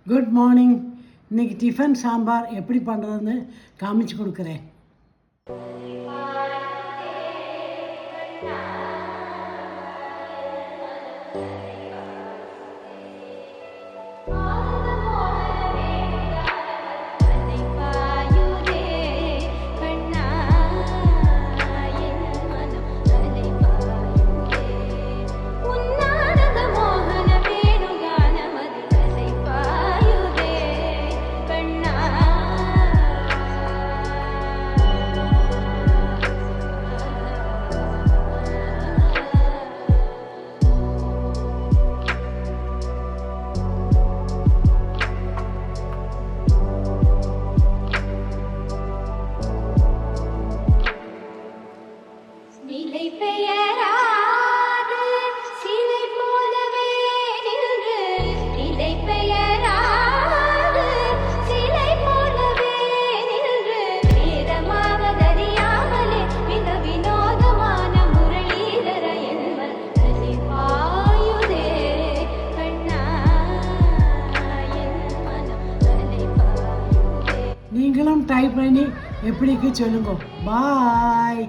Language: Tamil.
Good morning. இன்றைக்கி டிஃபன் சாம்பார் எப்படி பண்ணுறதுன்னு காமிச்சு கொடுக்குறேன். நீங்களும் ட்ரை பண்ணி எப்படிக்கு சொல்லுங்க. பாய்.